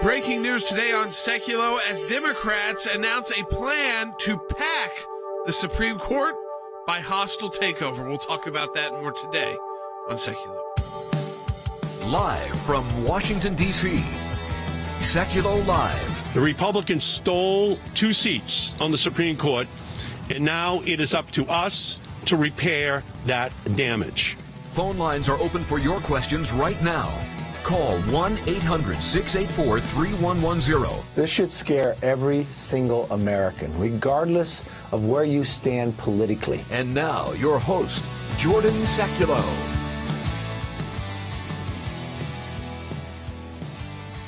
Breaking news today on Sekulow as Democrats announce a plan to pack the Supreme Court by hostile takeover. We'll talk about that and more today on Sekulow. Live from Washington, D.C., Sekulow Live. The Republicans stole 2 seats on the Supreme Court, and now it is up to us to repair that damage. Phone lines are open for your questions right now. Call 1-800-684-3110. This should scare every single American, regardless of where you stand politically. And now, your host, Jordan Sekulow.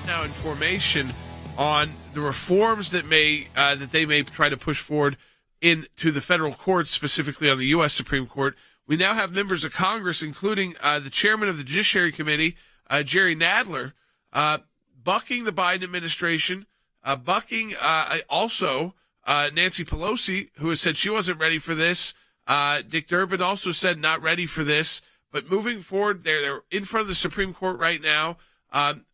Now, information on the reforms that they may try to push forward into the federal courts, specifically on the U.S. Supreme Court. We now have members of Congress, including the chairman of the Judiciary Committee, Jerry Nadler, bucking the Biden administration, bucking also Nancy Pelosi, who has said she wasn't ready for this. Dick Durbin also said not ready for this. But moving forward, they're in front of the Supreme Court right now,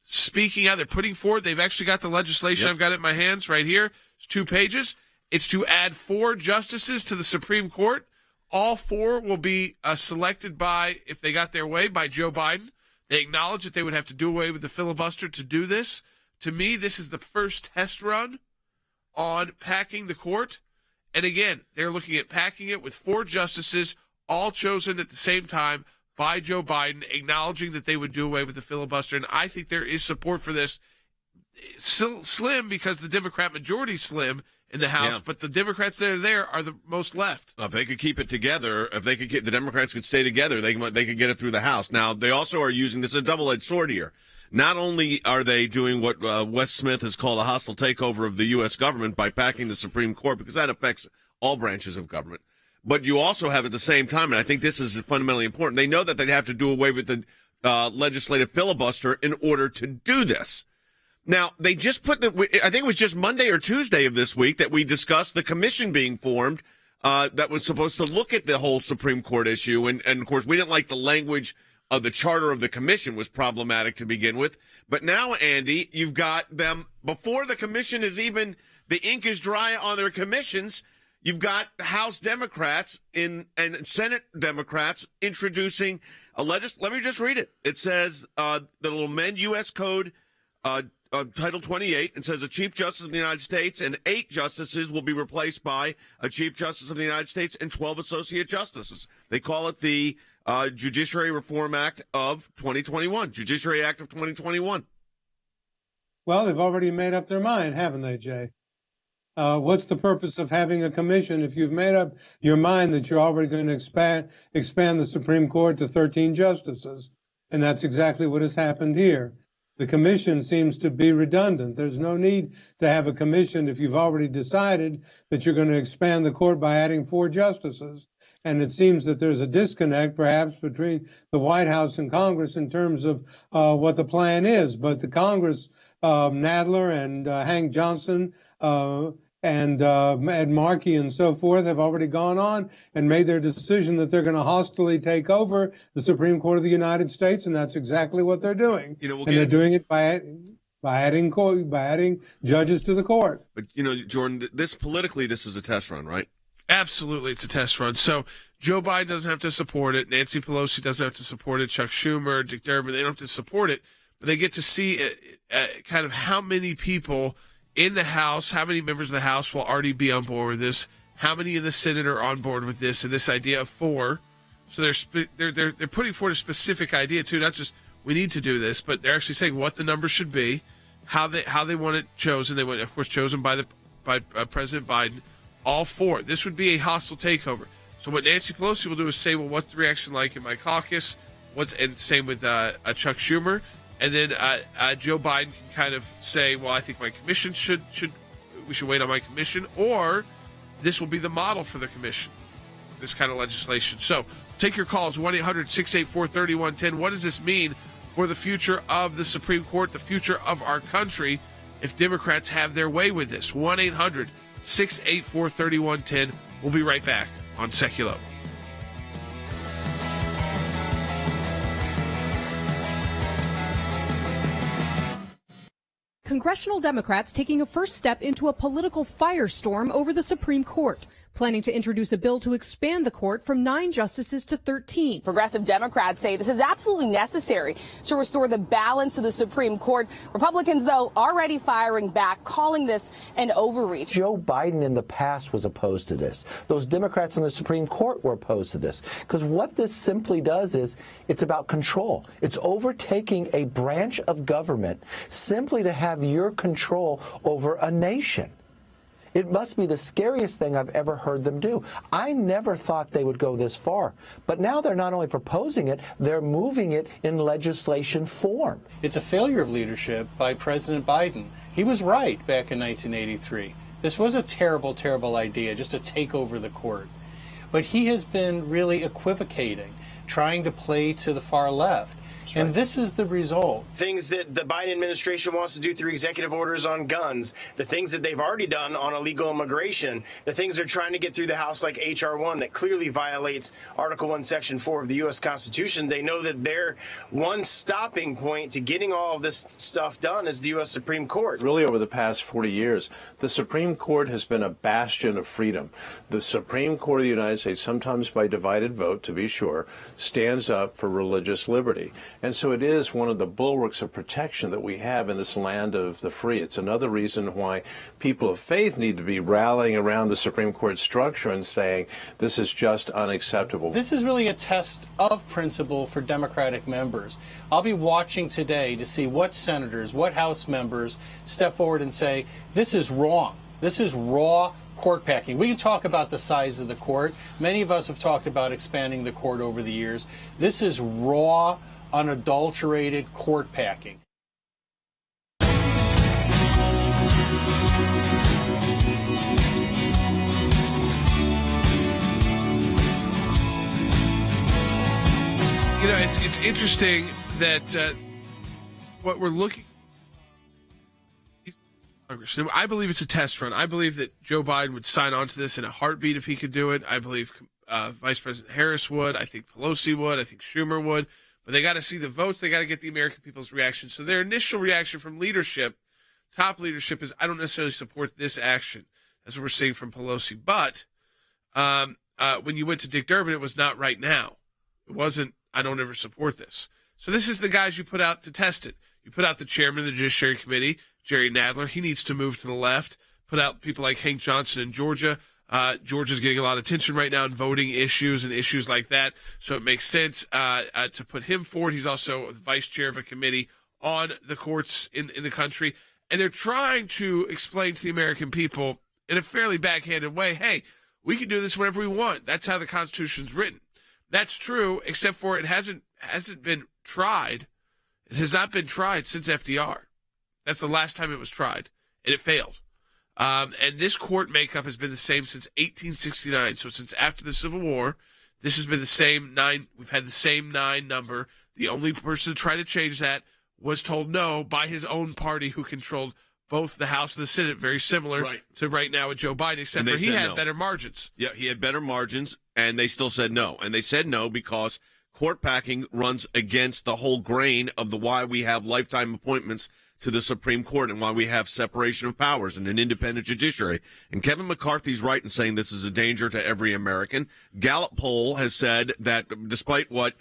speaking out. They're putting forward. They've actually got the legislation. Yep. I've got it in my hands right here. It's 2 pages. It's to add 4 justices to the Supreme Court. All 4 will be selected by, if they got their way, by Joe Biden. They acknowledge that they would have to do away with the filibuster to do this. To me, this is the first test run on packing the court. And again, they're looking at packing it with 4 justices, all chosen at the same time by Joe Biden, acknowledging that they would do away with the filibuster. And I think there is support for this. Slim, because the Democrat majority is slim in the House, but the Democrats that are there are the most left. If they could keep it together, if they could get the Democrats could stay together, they could get it through the House. Now, they also are using this as a double-edged sword here. Not only are they doing what Wes Smith has called a hostile takeover of the U.S. government by packing the Supreme Court, because that affects all branches of government, but you also have at the same time, and I think this is fundamentally important, they know that they'd have to do away with the legislative filibuster in order to do this. Now, they just put I think it was just Monday or Tuesday of this week that we discussed the commission being formed that was supposed to look at the whole Supreme Court issue. And of course, we didn't like the language of the charter of the commission was problematic to begin with. But now, Andy, you've got them before the commission is even, the ink is dry on their commissions. You've got House Democrats and Senate Democrats introducing let me just read it. It says that it'll amend U.S. Code Title 28, and says a Chief Justice of the United States and 8 justices will be replaced by a Chief Justice of the United States and 12 Associate Justices. They call it the Judiciary Reform Act of 2021, Judiciary Act of 2021. Well, they've already made up their mind, haven't they, Jay? What's the purpose of having a commission if you've made up your mind that you're already going to expand the Supreme Court to 13 justices? And that's exactly what has happened here. The commission seems to be redundant. There's no need to have a commission if you've already decided that you're going to expand the court by adding 4 justices. And it seems that there's a disconnect, perhaps, between the White House and Congress in terms of what the plan is. But the Congress, Nadler and Hank Johnson and Ed Markey and so forth have already gone on and made their decision that they're going to hostilely take over the Supreme Court of the United States, and that's exactly what they're doing. And they're doing it by adding judges to the court. But Jordan, this is a test run, right? Absolutely, it's a test run. So Joe Biden doesn't have to support it. Nancy Pelosi doesn't have to support it. Chuck Schumer, Dick Durbin, they don't have to support it, but they get to see kind of how many people in the House, how many members of the House will already be on board with this, how many in the Senate are on board with this, and this idea of 4. So they're putting forward a specific idea too, not just we need to do this, but they're actually saying what the number should be, how they want it chosen. They want, of course, chosen by President Biden. All 4. This would be a hostile takeover. So what Nancy Pelosi will do is say, well, what's the reaction like in my caucus? And same with Chuck Schumer. And then Joe Biden can kind of say, well, I think my commission we should wait on my commission, or this will be the model for the commission, this kind of legislation. So take your calls, 1-800-684-3110. What does this mean for the future of the Supreme Court, the future of our country, if Democrats have their way with this? 1-800-684-3110. We'll be right back on Sekulow. Congressional Democrats taking a first step into a political firestorm over the Supreme Court, planning to introduce a bill to expand the court from 9 justices to 13. Progressive Democrats say this is absolutely necessary to restore the balance of the Supreme Court. Republicans, though, already firing back, calling this an overreach. Joe Biden in the past was opposed to this. Those Democrats in the Supreme Court were opposed to this. Because what this simply does is it's about control. It's overtaking a branch of government simply to have your control over a nation. It must be the scariest thing I've ever heard them do. I never thought they would go this far. But now they're not only proposing it, they're moving it in legislation form. It's a failure of leadership by President Biden. He was right back in 1983. This was a terrible, terrible idea, just to take over the court. But he has been really equivocating, trying to play to the far left. And this is the result. Things that the Biden administration wants to do through executive orders on guns, the things that they've already done on illegal immigration, the things they're trying to get through the House like H.R. 1 that clearly violates Article 1, Section 4 of the U.S. Constitution. They know that their one stopping point to getting all of this stuff done is the U.S. Supreme Court. Really, over the past 40 years, the Supreme Court has been a bastion of freedom. The Supreme Court of the United States, sometimes by divided vote, to be sure, stands up for religious liberty. And so it is one of the bulwarks of protection that we have in this land of the free. It's another reason why people of faith need to be rallying around the Supreme Court structure and saying this is just unacceptable. This is really a test of principle for Democratic members. I'll be watching today to see what senators, what House members step forward and say, this is wrong. This is raw court packing. We can talk about the size of the court. Many of us have talked about expanding the court over the years. This is raw, unadulterated court packing. You know, it's interesting that what we're looking Congress. I believe it's a test run. I believe that Joe Biden would sign on to this in a heartbeat if he could do it. I believe Vice President Harris would. I think Pelosi would. I think Schumer would. But they got to see the votes. They got to get the American people's reaction. So their initial reaction from leadership, top leadership, is I don't necessarily support this action. That's what we're seeing from Pelosi. But when you went to Dick Durbin, it was not right now. It wasn't, I don't ever support this. So this is the guys you put out to test it. You put out the chairman of the Judiciary Committee, Jerry Nadler. He needs to move to the left. Put out people like Hank Johnson in Georgia. Georgia's getting a lot of attention right now in voting issues and issues like that. So it makes sense to put him forward. He's also vice chair of a committee on the courts in the country. And they're trying to explain to the American people in a fairly backhanded way, hey, we can do this whenever we want. That's how the Constitution's written. That's true, except for it hasn't been tried. It has not been tried since FDR. That's the last time it was tried, and it failed. And this court makeup has been the same since 1869. So since after the Civil War, this has been the same 9. We've had the same 9 number. The only person to try to change that was told no by his own party, who controlled both the House and the Senate, very similar to right now with Joe Biden, except for he had better margins. Yeah, he had better margins, and they still said no. And they said no because court packing runs against the whole grain of the why we have lifetime appointments to the Supreme Court and why we have separation of powers and an independent judiciary. And Kevin McCarthy's right in saying this is a danger to every American. Gallup poll has said that despite what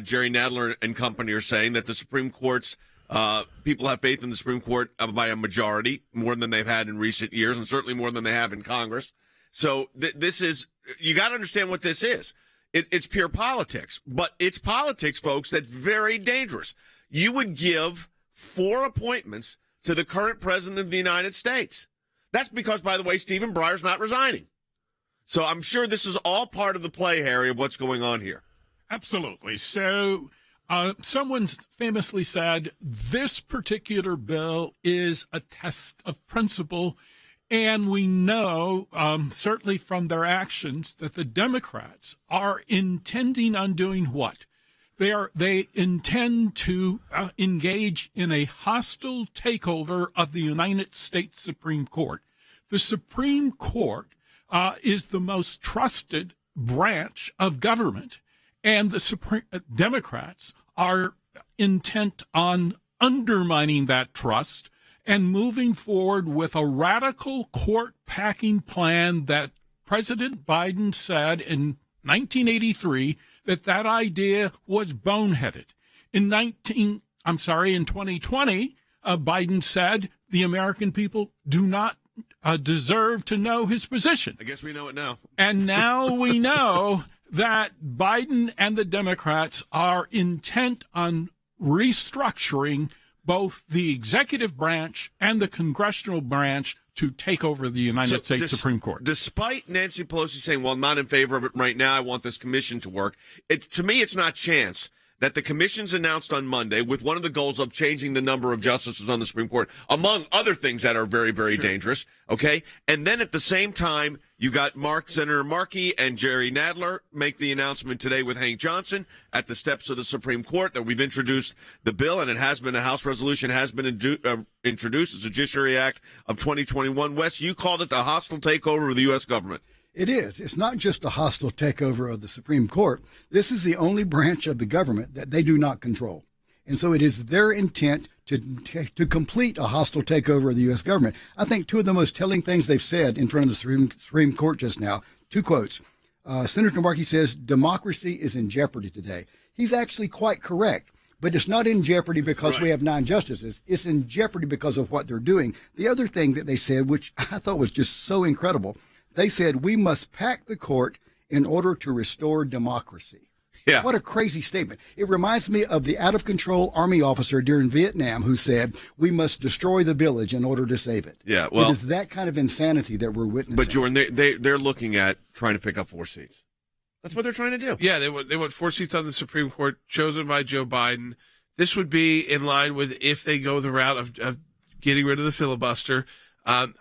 Jerry Nadler and company are saying, that the Supreme Court's people have faith in the Supreme Court by a majority, more than they've had in recent years, and certainly more than they have in Congress. So this is, you got to understand what this is. It's pure politics, but it's politics, folks, that's very dangerous. You would give 4 appointments to the current president of the United States. That's because, by the way, Stephen Breyer's not resigning. So I'm sure this is all part of the play, Harry, of what's going on here. Absolutely. So someone famously said, this particular bill is a test of principle. And we know, certainly from their actions, that the Democrats are intending on doing what? They intend to engage in a hostile takeover of the United States Supreme Court. The Supreme Court is the most trusted branch of government, and the Democrats are intent on undermining that trust and moving forward with a radical court packing plan that President Biden said in 1983 that idea was boneheaded. In 2020, Biden said the American people do not deserve to know his position. I guess we know it now. And now we know that Biden and the Democrats are intent on restructuring both the executive branch and the congressional branch to take over the United States Supreme Court. Despite Nancy Pelosi saying, well, I'm not in favor of it right now, I want this commission to work, to me it's not chance that the commission's announced on Monday with one of the goals of changing the number of justices on the Supreme Court, among other things that are very, very dangerous, okay? And then at the same time, you got Senator Markey and Jerry Nadler make the announcement today with Hank Johnson at the steps of the Supreme Court that we've introduced the bill, and it has been, a House resolution has been introduced as a Judiciary Act of 2021. Wes, you called it the hostile takeover of the U.S. government. It is. It's not just a hostile takeover of the Supreme Court. This is the only branch of the government that they do not control. And so it is their intent to complete a hostile takeover of the U.S. government. I think two of the most telling things they've said in front of the Supreme Court just now, two quotes. Senator Markey says, democracy is in jeopardy today. He's actually quite correct. But it's not in jeopardy because we have 9 justices. It's in jeopardy because of what they're doing. The other thing that they said, which I thought was just so incredible, they said we must pack the court in order to restore democracy. Yeah. What a crazy statement. It reminds me of the out-of-control Army officer during Vietnam who said we must destroy the village in order to save it. Yeah, well, it is that kind of insanity that we're witnessing. But, Jordan, they're looking at trying to pick up 4 seats. That's what they're trying to do. Yeah, they want 4 seats on the Supreme Court chosen by Joe Biden. This would be in line with if they go the route of getting rid of the filibuster.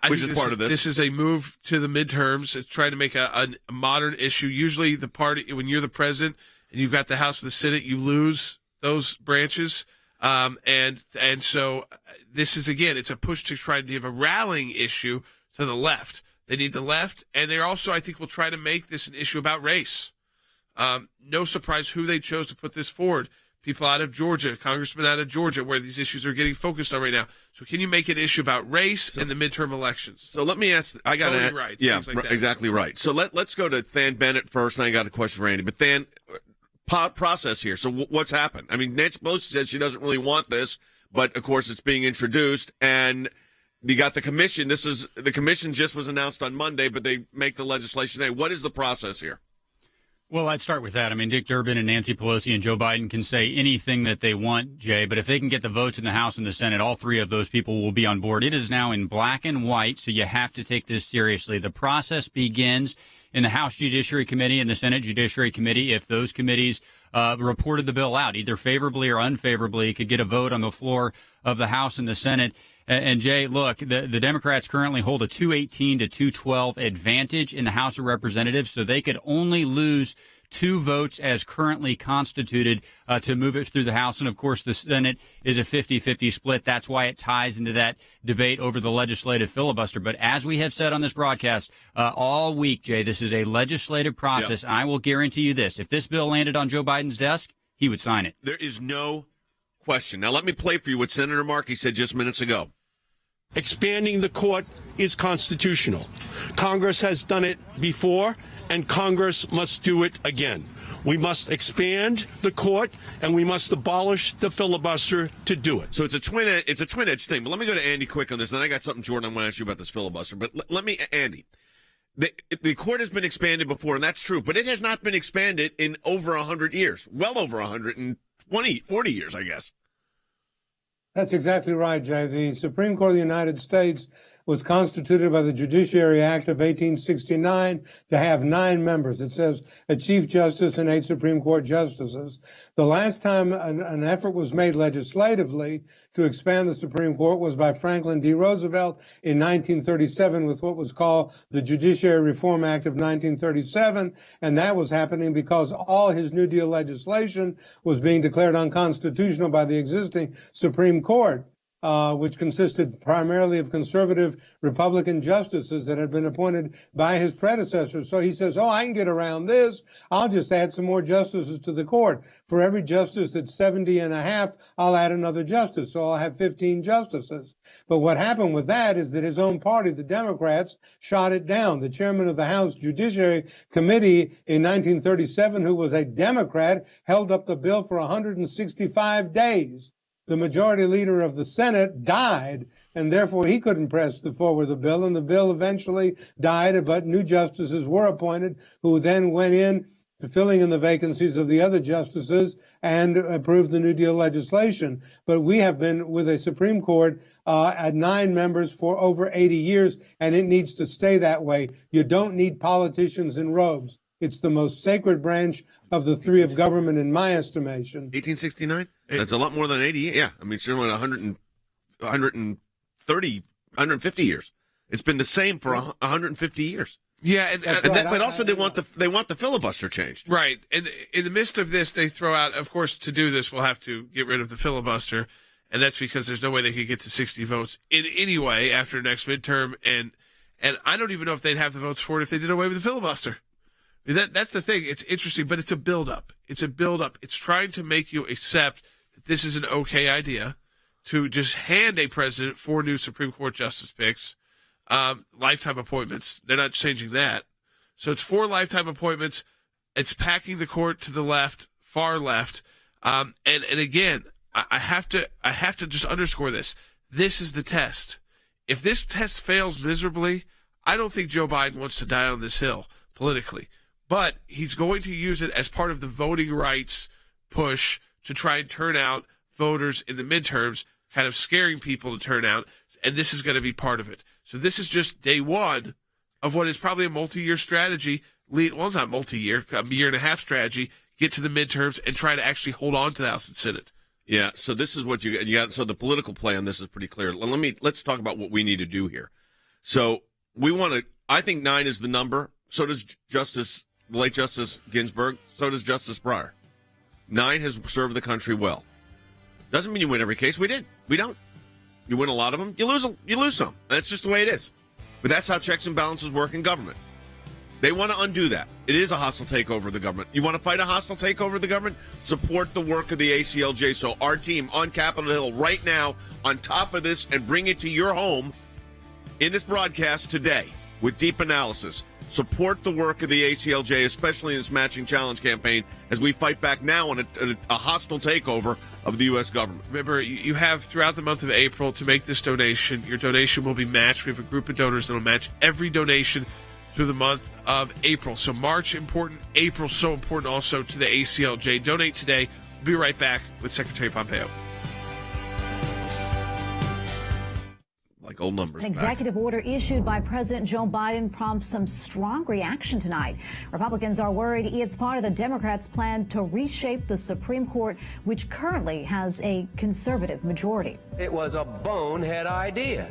Which is part of this. This is a move to the midterms. It's trying to make a modern issue. Usually the party, when you're the president and you've got the House and the Senate, you lose those branches. And so this is, again, it's a push to try to give a rallying issue to the left. They need the left. And they also, I think, will try to make this an issue about race. No surprise who they chose to put this forward. People out of Georgia, congressmen out of Georgia, where these issues are getting focused on right now. So can you make an issue about race in the midterm elections? So let me ask, I got to rights, yeah, like that. Exactly right. So let's go to Than Bennett first, and I got a question for Andy. But Than, process here. So what's happened? I mean, Nancy Pelosi said she doesn't really want this, but of course it's being introduced, and you got the commission. The commission just was announced on Monday, but they make the legislation today. What is the process here? Well, I'd start with that. I mean, Dick Durbin and Nancy Pelosi and Joe Biden can say anything that they want, Jay, but if they can get the votes in the House and the Senate, all 3 of those people will be on board. It is now in black and white, so you have to take this seriously. The process begins in the House Judiciary Committee and the Senate Judiciary Committee. If those committees reported the bill out, either favorably or unfavorably, could get a vote on the floor of the House and the Senate. And Jay, look, the Democrats currently hold a 218 to 212 advantage in the House of Representatives, so they could only lose 2 votes as currently constituted to move it through the House. And, of course, the Senate is a 50-50 split. That's why it ties into that debate over the legislative filibuster. But as we have said on this broadcast all week, Jay, this is a legislative process. Yep. And I will guarantee you this. If this bill landed on Joe Biden's desk, he would sign it. There is no question. Now, let me play for you what Senator Markey said just minutes ago. Expanding the court is constitutional. Congress has done it before, and Congress must do it again. We must expand the court, and we must abolish the filibuster to do it. So it's a twin-edged thing. But let me go to Andy quick on this. Then I got something, Jordan, I want to ask you about this filibuster. But let me, Andy, the court has been expanded before, and that's true. But it has not been expanded in over 100 years. Well over 120, 40 years, I guess. That's exactly right, Jay. The Supreme Court of the United States was constituted by the Judiciary Act of 1869 to have 9 members. It says a Chief Justice and 8 Supreme Court justices. The last time an effort was made legislatively to expand the Supreme Court was by Franklin D. Roosevelt in 1937 with what was called the Judiciary Reform Act of 1937. And that was happening because all his New Deal legislation was being declared unconstitutional by the existing Supreme Court. which consisted primarily of conservative Republican justices that had been appointed by his predecessors. So he says, oh, I can get around this. I'll just add some more justices to the court. For every justice that's 70 and a half, I'll add another justice. So I'll have 15 justices. But what happened with that is that his own party, the Democrats, shot it down. The chairman of the House Judiciary Committee in 1937, who was a Democrat, held up the bill for 165 days. The majority leader of the Senate died, and therefore he couldn't press forward the bill, and the bill eventually died, but new justices were appointed who then went in to filling in the vacancies of the other justices and approved the New Deal legislation. But we have been with a Supreme Court at 9 members for over 80 years, and it needs to stay that way. You don't need politicians in robes. It's the most sacred branch of the three of government, in my estimation. 1869? That's a lot more than 80. Yeah. I mean, sure, 150 years. It's been the same for 150 years. Yeah, but also they want the filibuster changed. Right. And in the midst of this, they throw out, of course, to do this, we'll have to get rid of the filibuster. And that's because there's no way they could get to 60 votes in any way after next midterm. And I don't even know if they'd have the votes for it if they did away with the filibuster. That's the thing. It's interesting, but it's a buildup. It's a buildup. It's trying to make you accept that this is an okay idea to just hand a president 4 new Supreme Court justice picks, lifetime appointments. They're not changing that. So it's 4 lifetime appointments. It's packing the court to the left, far left. And again, I have to just underscore this. This is the test. If this test fails miserably, I don't think Joe Biden wants to die on this hill politically. But he's going to use it as part of the voting rights push to try and turn out voters in the midterms, kind of scaring people to turn out. And this is going to be part of it. So this is just day one of what is probably a multi-year strategy. Well, it's not multi-year, a year and a half strategy. Get to the midterms and try to actually hold on to the House and Senate. Yeah, so this is what you got. So the political play on this is pretty clear. Let's talk about what we need to do here. So I think 9 is the number. So does the late Justice Ginsburg. So does Justice Breyer. 9 has served the country well. Doesn't mean you win every case. We did. We don't. You win a lot of them. You lose some. That's just the way it is. But that's how checks and balances work in government. They want to undo that. It is a hostile takeover of the government. You want to fight a hostile takeover of the government? Support the work of the ACLJ. So our team on Capitol Hill right now, on top of this, and bring it to your home in this broadcast today with deep analysis. Support the work of the ACLJ, especially in this matching challenge campaign, as we fight back now on a hostile takeover of the U.S. government. Remember, you have throughout the month of April to make this donation. Your donation will be matched. We have a group of donors that will match every donation through the month of April. So March important, April so important also to the ACLJ. Donate today. We'll be right back with Secretary Pompeo. Like old numbers. An executive order issued by President Joe Biden prompts some strong reaction tonight. Republicans are worried it's part of the Democrats' plan to reshape the Supreme Court, which currently has a conservative majority. It was a bonehead idea.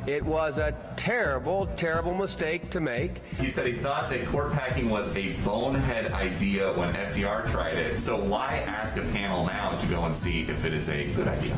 It was a terrible, terrible mistake to make. He said he thought that court packing was a bonehead idea when FDR tried it. So why ask a panel now to go and see if it is a good idea?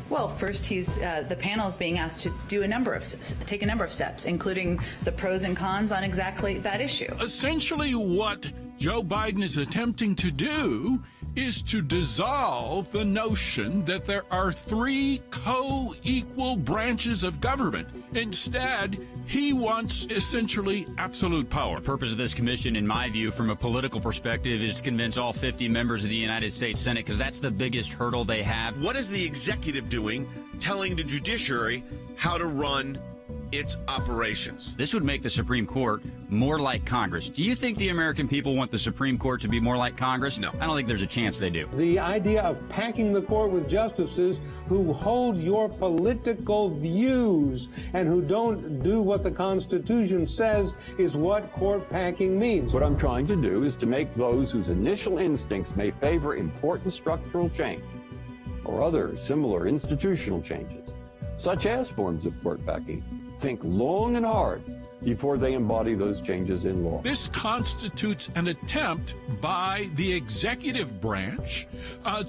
Well, first, the panel is being asked to take a number of steps, including the pros and cons on exactly that issue. Essentially, what Joe Biden is attempting to do is to dissolve the notion that there are 3 co-equal branches of government. Instead, he wants essentially absolute power. The purpose of this commission, in my view, from a political perspective, is to convince all 50 members of the United States Senate, because that's the biggest hurdle they have. What is the executive doing, telling the judiciary how to run its operations? This would make the Supreme Court more like Congress. Do you think the American people want the Supreme Court to be more like Congress? No. I don't think there's a chance they do. The idea of packing the court with justices who hold your political views and who don't do what the Constitution says is what court packing means. What I'm trying to do is to make those whose initial instincts may favor important structural change or other similar institutional changes, such as forms of court packing, think long and hard before they embody those changes in law. This constitutes an attempt by the executive branch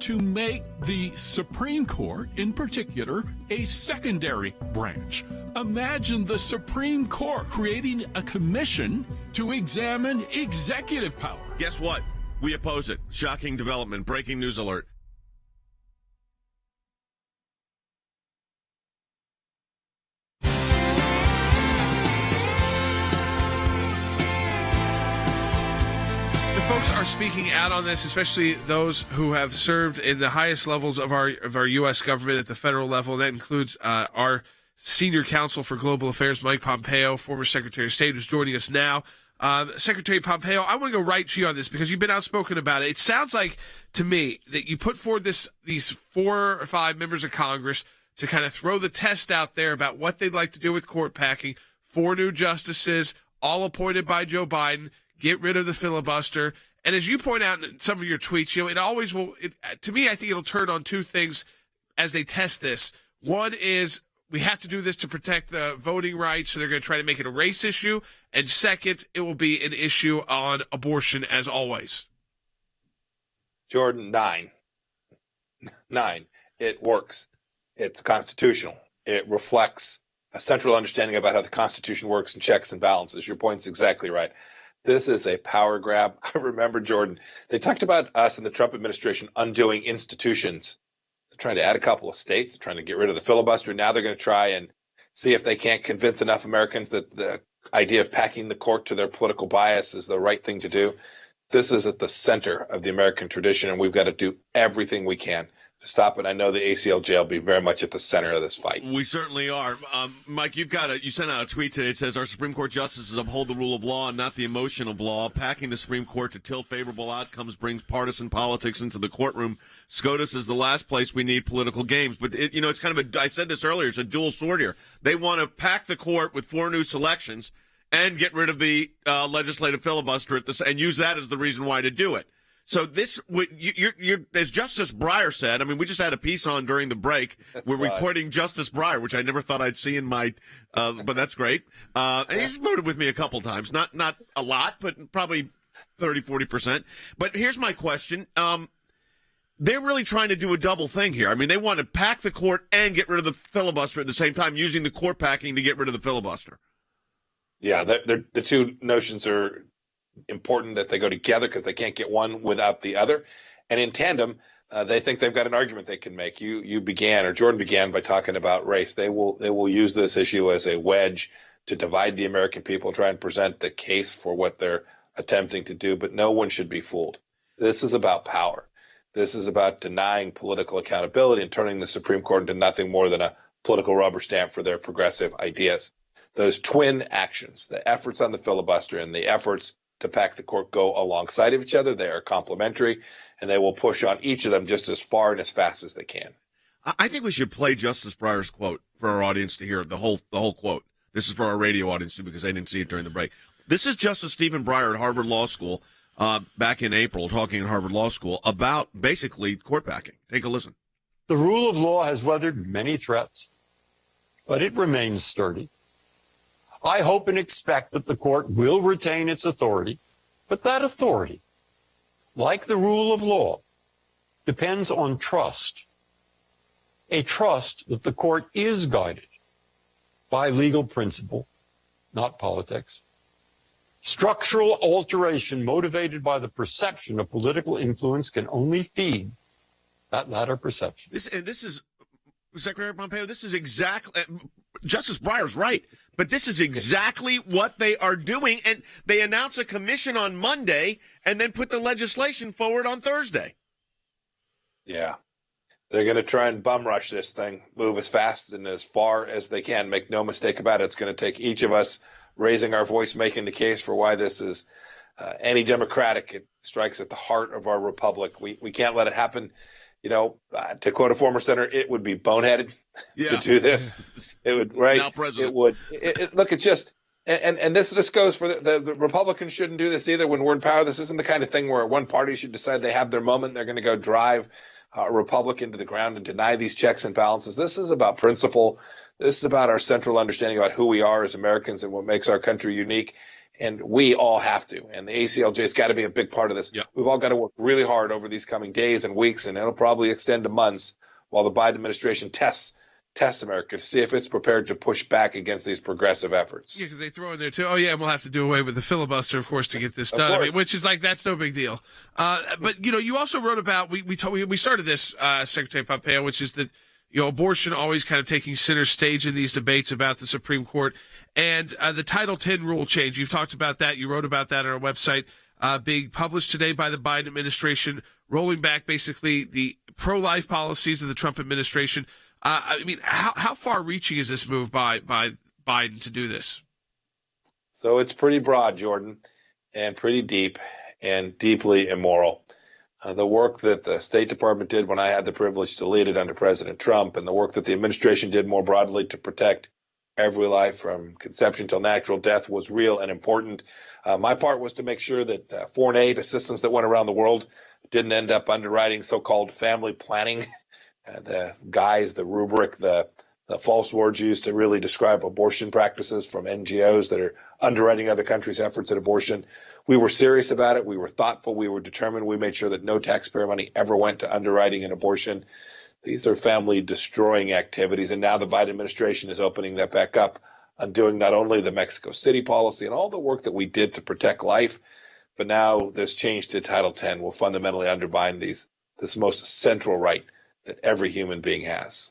to make the Supreme Court, in particular, a secondary branch. Imagine the Supreme Court creating a commission to examine executive power. Guess what? We oppose it. Shocking development. Breaking news alert. Folks are speaking out on this, especially those who have served in the highest levels of our U.S. government at the federal level. That includes our senior counsel for global affairs, Mike Pompeo, former Secretary of State, who's joining us now. Secretary Pompeo, I want to go right to you on this because you've been outspoken about it. It sounds like to me that you put forward these 4 or 5 members of Congress to kind of throw the test out there about what they'd like to do with court packing. 4 new justices, all appointed by Joe Biden. Get rid of the filibuster. And as you point out in some of your tweets, it always will, to me, I think it'll turn on 2 things as they test this. One is we have to do this to protect the voting rights, so they're going to try to make it a race issue. And second, it will be an issue on abortion, as always. Jordan, 9. It works. It's constitutional. It reflects a central understanding about how the Constitution works and checks and balances. Your point's exactly right. This is a power grab. I remember, Jordan, they talked about us in the Trump administration undoing institutions. They're trying to add a couple of states. They're trying to get rid of the filibuster. Now they're going to try and see if they can't convince enough Americans that the idea of packing the court to their political bias is the right thing to do. This is at the center of the American tradition, and we've got to do everything we can to stop it. I know the AClj will be very much at the center of this fight. We certainly are. Mike, you sent out a tweet today. It says our Supreme Court justices uphold the rule of law and not the emotion of law. Packing the Supreme Court to tilt favorable outcomes brings partisan politics into the courtroom. SCOTUS is the last place we need political games. But, it's kind of I said this earlier, it's a dual sword here. They want to pack the court with 4 new selections and get rid of the legislative filibuster and use that as the reason why to do it. So this, you're, as Justice Breyer said, I mean, we just had a piece on during the break. We're recording Justice Breyer, which I never thought I'd see in my, but that's great. And he's voted with me a couple times, not a lot, but probably 30-40%. But here's my question. They're really trying to do a double thing here. I mean, they want to pack the court and get rid of the filibuster at the same time, using the court packing to get rid of the filibuster. Yeah, the 2 notions are important that they go together because they can't get one without the other. And in tandem, they think they've got an argument they can make. Jordan began by talking about race. They will use this issue as a wedge to divide the American people and try and present the case for what they're attempting to do. But no one should be fooled. This is about power. This is about denying political accountability and turning the Supreme Court into nothing more than a political rubber stamp for their progressive ideas. Those twin actions, the efforts on the filibuster and the efforts to pack the court, go alongside of each other. They are complementary, and they will push on each of them just as far and as fast as they can. I think we should play Justice Breyer's quote for our audience to hear the whole quote. This is for our radio audience too, because they didn't see it during the break. This is Justice Stephen Breyer at Harvard Law School back in April, talking at Harvard Law School about basically court packing. Take a listen. The rule of law has weathered many threats, but it remains sturdy. I hope and expect that the court will retain its authority, but that authority, like the rule of law, depends on trust. A trust that the court is guided by legal principle, not politics. Structural alteration motivated by the perception of political influence can only feed that latter perception. This is, Secretary Pompeo, this is exactly, Justice Breyer's right, but this is exactly what they are doing. And they announce a commission on Monday and then put the legislation forward on Thursday. Yeah. They're going to try and bum rush this thing, move as fast and as far as they can. Make no mistake about it. It's going to take each of us raising our voice, making the case for why this is anti-democratic. It strikes at the heart of our republic. We can't let it happen. You know, to quote a former senator, it would be boneheaded to do this. It would, right? Now president. It would. Look, it just and this goes for the Republicans shouldn't do this either when we're in power. This isn't the kind of thing where one party should decide they have their moment. They're going to go drive a Republican to the ground and deny these checks and balances. This is about principle. This is about our central understanding about who we are as Americans and what makes our country unique. And we all have to. And the ACLJ has got to be a big part of this. Yep. We've all got to work really hard over these coming days and weeks, and it'll probably extend to months while the Biden administration tests America to see if it's prepared to push back against these progressive efforts. Yeah, because they throw in there, too, and we'll have to do away with the filibuster, of course, to get this done. I mean, which is like, that's no big deal. But, you also wrote about, we started this, Secretary Pompeo, which is that, abortion always kind of taking center stage in these debates about the Supreme Court. And the Title X rule change, you've talked about that. You wrote about that on our website, being published today by the Biden administration, rolling back basically the pro-life policies of the Trump administration. I mean, how far-reaching is this move by Biden to do this? So it's pretty broad, Jordan, and pretty deep and deeply immoral. The work that the State Department did when I had the privilege to lead it under President Trump, and the work that the administration did more broadly to protect every life from conception till natural death was real and important. My part was to make sure that foreign aid assistance that went around the world didn't end up underwriting so-called family planning, the rubric, the false words used to really describe abortion practices from NGOs that are underwriting other countries' efforts at abortion. We were serious about it. We were thoughtful. We were determined. We made sure that no taxpayer money ever went to underwriting an abortion. These are family-destroying activities, and now the Biden administration is opening that back up, undoing not only the Mexico City policy and all the work that we did to protect life, but now this change to Title X will fundamentally undermine this most central right that every human being has.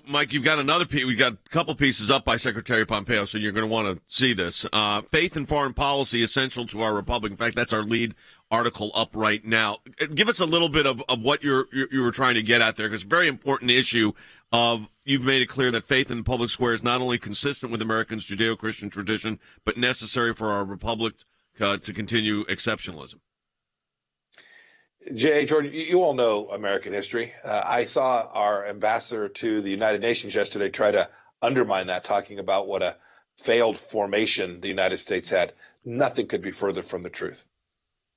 Mike, you've got another piece. We've got a couple pieces up by Secretary Pompeo, so you're going to want to see this. Faith and foreign policy essential to our republic. In fact, that's our lead article up right now. Give us a little bit of what you were trying to get at there, because it's a very important issue of, you've made it clear that faith in the public square is not only consistent with Americans' Judeo-Christian tradition, but necessary for our republic to continue exceptionalism. Jay, Jordan, you all know American history. I saw our ambassador to the United Nations yesterday try to undermine that, talking about what a failed formation the United States had. Nothing could be further from the truth.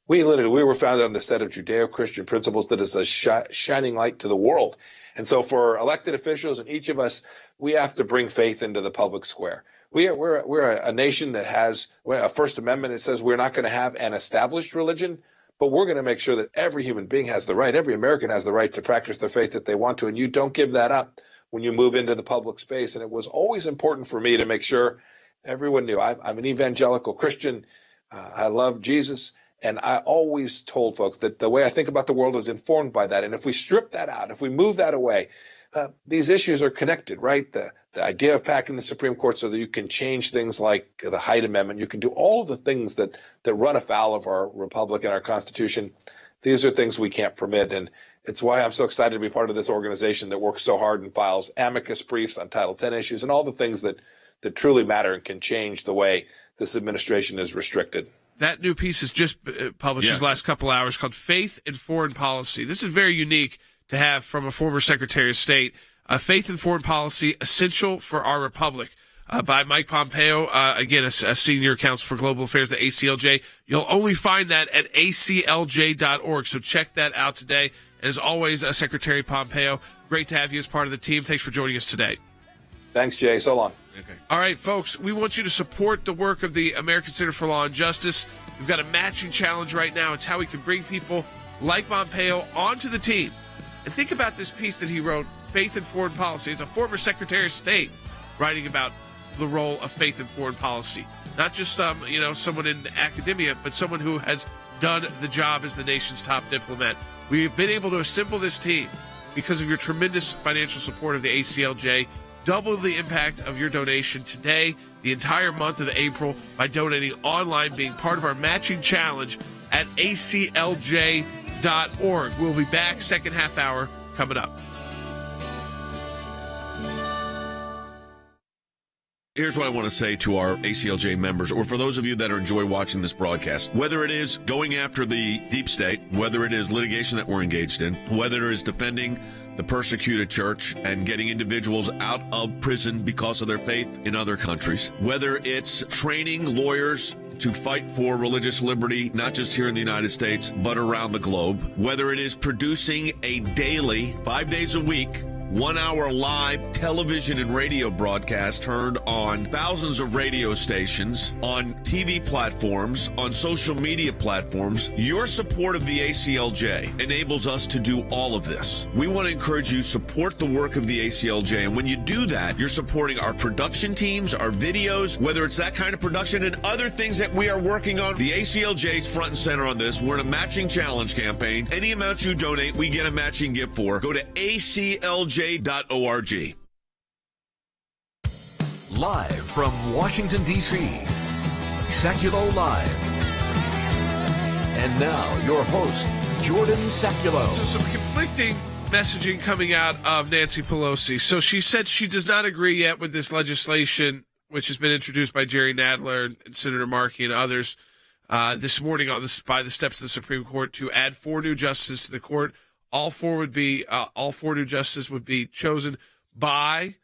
We were founded on the set of Judeo-Christian principles that is a shining light to the world. And so for elected officials and each of us, we have to bring faith into the public square. We're a nation that has a First Amendment. It says we're not going to have an established religion, but we're going to make sure that every human being has the right, every American has the right to practice their faith that they want to, and you don't give that up when you move into the public space. And it was always important for me to make sure everyone knew I'm an evangelical Christian. I love Jesus. And I always told folks that the way I think about the world is informed by that. And if we strip that out, if we move that away, these issues are connected, right? The idea of packing the Supreme Court so that you can change things like the Hyde Amendment, you can do all of the things that run afoul of our republic and our Constitution. These are things we can't permit. And it's why I'm so excited to be part of this organization that works so hard and files amicus briefs on Title X issues and all the things that truly matter and can change the way this administration is restricted. That new piece is just published these last couple hours, called Faith and Foreign Policy. This is very unique to have from a former Secretary of State. Faith and Foreign Policy, Essential for Our Republic, by Mike Pompeo, again, a senior counsel for global affairs at ACLJ. You'll only find that at aclj.org, so check that out today. As always, Secretary Pompeo, great to have you as part of the team. Thanks for joining us today. Thanks, Jay. So long. Okay. All right, folks, we want you to support the work of the American Center for Law and Justice. We've got a matching challenge right now. It's how we can bring people like Pompeo onto the team. And think about this piece that he wrote, Faith and Foreign Policy. As a former Secretary of State writing about the role of faith and foreign policy. Not just someone in academia, but someone who has done the job as the nation's top diplomat. We've been able to assemble this team because of your tremendous financial support of the ACLJ. Double the impact of your donation today, the entire month of April, by donating online, being part of our matching challenge at aclj.org. We'll be back, second half hour coming up. Here's what I want to say to our ACLJ members, or for those of you that enjoy watching this broadcast. Whether it is going after the deep state, whether it is litigation that we're engaged in, whether it is defending the persecuted church and getting individuals out of prison because of their faith in other countries, whether it's training lawyers to fight for religious liberty, not just here in the United States, but around the globe. Whether it is producing a daily, 5 days a week, 1 hour live television and radio broadcast heard on thousands of radio stations, on TV platforms, on social media platforms. Your support of the ACLJ enables us to do all of this. We want to encourage you to support the work of the ACLJ. And when you do that, you're supporting our production teams, our videos, whether it's that kind of production and other things that we are working on. The ACLJ is front and center on this. We're in a matching challenge campaign. Any amount you donate, we get a matching gift for. Go to ACLJ.org. Live from Washington, D.C., Sekulow Live. And now, your host, Jordan Sekulow. So some conflicting messaging coming out of Nancy Pelosi. So she said she does not agree yet with this legislation, which has been introduced by Jerry Nadler and Senator Markey and others this morning by the steps of the Supreme Court to add 4 new justices to the court. All 4 new justices would be chosen by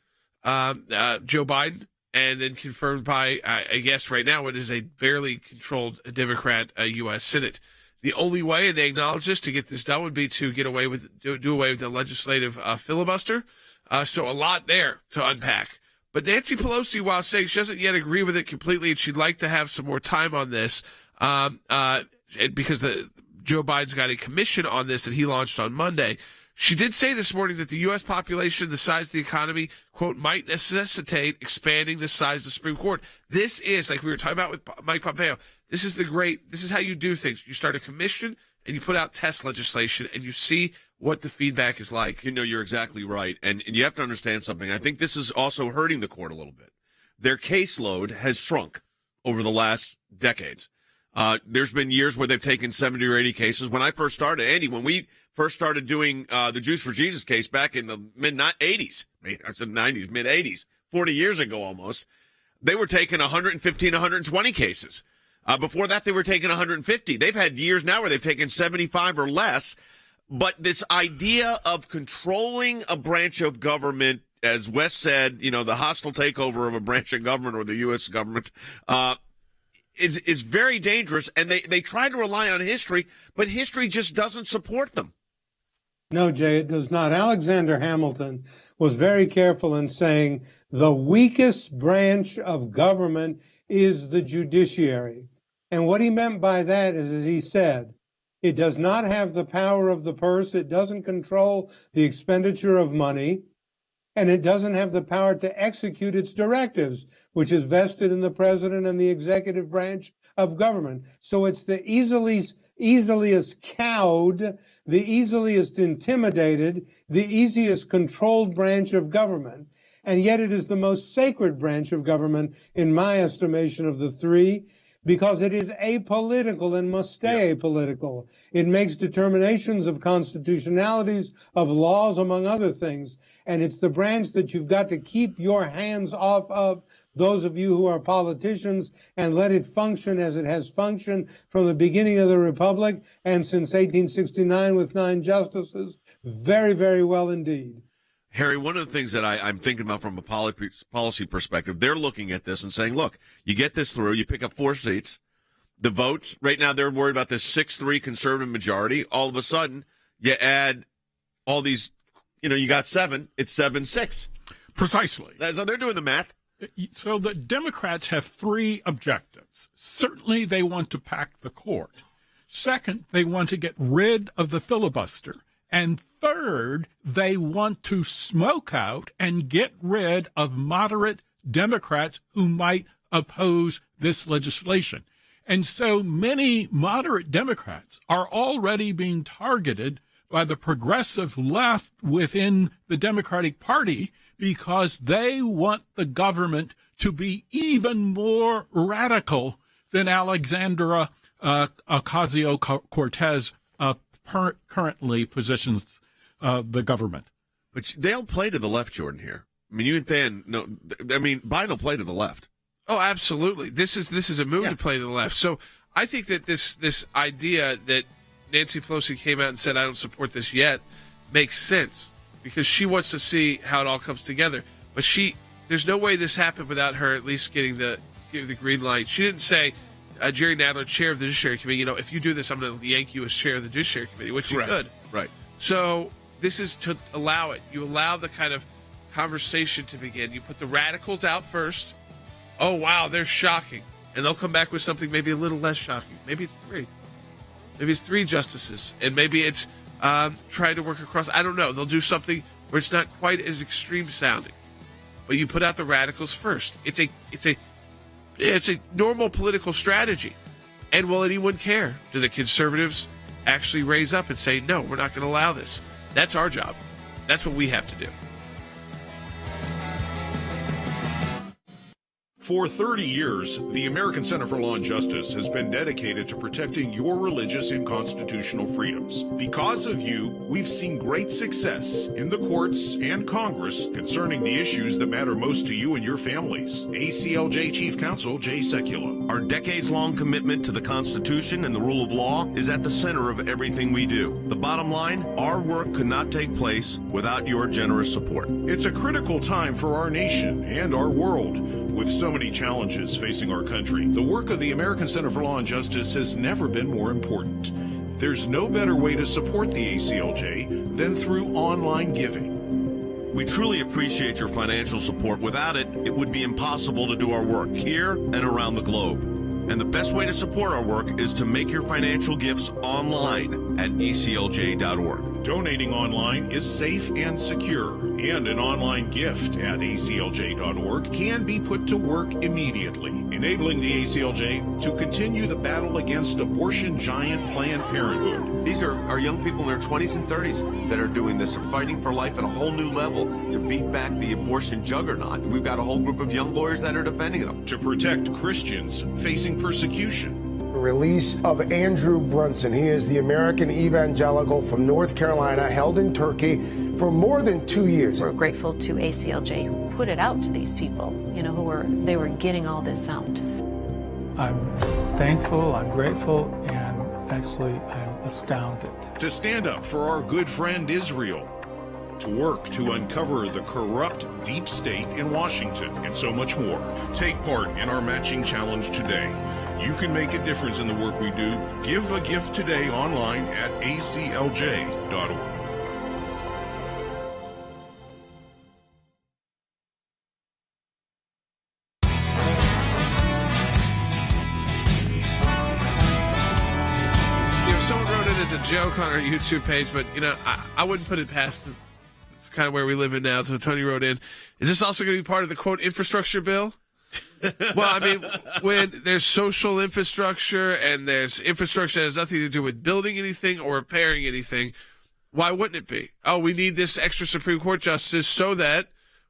Joe Biden and then confirmed by, I guess right now, it is a barely controlled Democrat U.S. Senate. The only way, and they acknowledge this, to get this done would be to do away with the legislative filibuster. So a lot there to unpack. But Nancy Pelosi, while saying she doesn't yet agree with it completely and she'd like to have some more time on this, because Joe Biden's got a commission on this that he launched on Monday. She did say this morning that the U.S. population, the size of the economy, quote, might necessitate expanding the size of the Supreme Court. This is, like we were talking about with Mike Pompeo, this is how you do things. You start a commission and you put out test legislation and you see what the feedback is like. You're exactly right. And you have to understand something. I think this is also hurting the court a little bit. Their caseload has shrunk over the last decades. There's been years where they've taken 70 or 80 cases. When I first started, Andy, when we first started doing the Jews for Jesus case back in the mid-80s, I said 90s, mid-80s, 40 years ago almost, they were taking 115, 120 cases. Before that, they were taking 150. They've had years now where they've taken 75 or less. But this idea of controlling a branch of government, as Wes said, the hostile takeover of a branch of government or the U.S. government, is very dangerous, and they try to rely on history, but history just doesn't support them. No, Jay, it does not. Alexander Hamilton was very careful in saying the weakest branch of government is the judiciary. And what he meant by that is, as he said, it does not have the power of the purse, it doesn't control the expenditure of money, and it doesn't have the power to execute its directives, which is vested in the president and the executive branch of government. So it's the easiest cowed, the easiest intimidated, the easiest controlled branch of government. And yet it is the most sacred branch of government, in my estimation, of the 3, because it is apolitical and must stay apolitical. It makes determinations of constitutionalities, of laws, among other things. And it's the branch that you've got to keep your hands off of, those of you who are politicians, and let it function as it has functioned from the beginning of the Republic and since 1869 with 9 justices. Very, very well indeed. Harry, one of the things that I'm thinking about from a policy perspective, they're looking at this and saying, look, you get this through, you pick up 4 seats, the votes, right now they're worried about this 6-3 conservative majority. All of a sudden, you add all these, you got 7, it's 7-6. Precisely. So they're doing the math. So the Democrats have 3 objectives. Certainly, they want to pack the court. Second, they want to get rid of the filibuster. And third, they want to smoke out and get rid of moderate Democrats who might oppose this legislation. And so many moderate Democrats are already being targeted by the progressive left within the Democratic Party because they want the government to be even more radical than Alexandria Ocasio-Cortez currently positions the government. But they'll play to the left, Jordan, here. I mean, you and Dan, Biden will play to the left. Oh, absolutely. This is a move to play to the left. So I think that this idea that Nancy Pelosi came out and said, I don't support this yet, makes sense because she wants to see how it all comes together. But there's no way this happened without her at least getting the green light. She didn't say, Jerry Nadler, chair of the Judiciary Committee, if you do this, I'm going to yank you as chair of the Judiciary Committee, which you could. Right. So this is to allow it. You allow the kind of conversation to begin. You put the radicals out first. Oh, wow, they're shocking. And they'll come back with something maybe a little less shocking. Maybe it's 3. Maybe it's 3 justices. And maybe it's try to work across. I don't know. They'll do something where it's not quite as extreme sounding. But you put out the radicals first. It's a normal political strategy. And will anyone care? Do the conservatives actually raise up and say, no, we're not going to allow this? That's our job. That's what we have to do. For 30 years, the American Center for Law and Justice has been dedicated to protecting your religious and constitutional freedoms. Because of you, we've seen great success in the courts and Congress concerning the issues that matter most to you and your families. ACLJ Chief Counsel Jay Sekulow. Our decades-long commitment to the Constitution and the rule of law is at the center of everything we do. The bottom line, our work could not take place without your generous support. It's a critical time for our nation and our world. With so many challenges facing our country, the work of the American Center for Law and Justice has never been more important. There's no better way to support the ACLJ than through online giving. We truly appreciate your financial support. Without it, it would be impossible to do our work here and around the globe. And the best way to support our work is to make your financial gifts online at aclj.org. Donating online is safe and secure, and an online gift at aclj.org can be put to work immediately, enabling the ACLJ to continue the battle against abortion giant Planned Parenthood. These are our young people in their 20s and 30s that are doing this, are fighting for life at a whole new level to beat back the abortion juggernaut. We've got a whole group of young lawyers that are defending them. To protect Christians facing persecution. Release of Andrew Brunson. He is the American evangelical from North Carolina, held in Turkey for more than 2 years. We're grateful to ACLJ who put it out to these people, they were getting all this out. I'm thankful, I'm grateful, and actually I'm astounded. To stand up for our good friend Israel. To work to uncover the corrupt deep state in Washington, and so much more. Take part in our matching challenge today. You can make a difference in the work we do. Give a gift today online at aclj.org. Someone wrote it as a joke on our YouTube page, but I wouldn't put it past them. It's kind of where we live in now. So Tony wrote in, is this also going to be part of the, quote, infrastructure bill? Well, I mean, when there's social infrastructure and there's infrastructure that has nothing to do with building anything or repairing anything, why wouldn't it be? Oh, we need this extra Supreme Court justice so that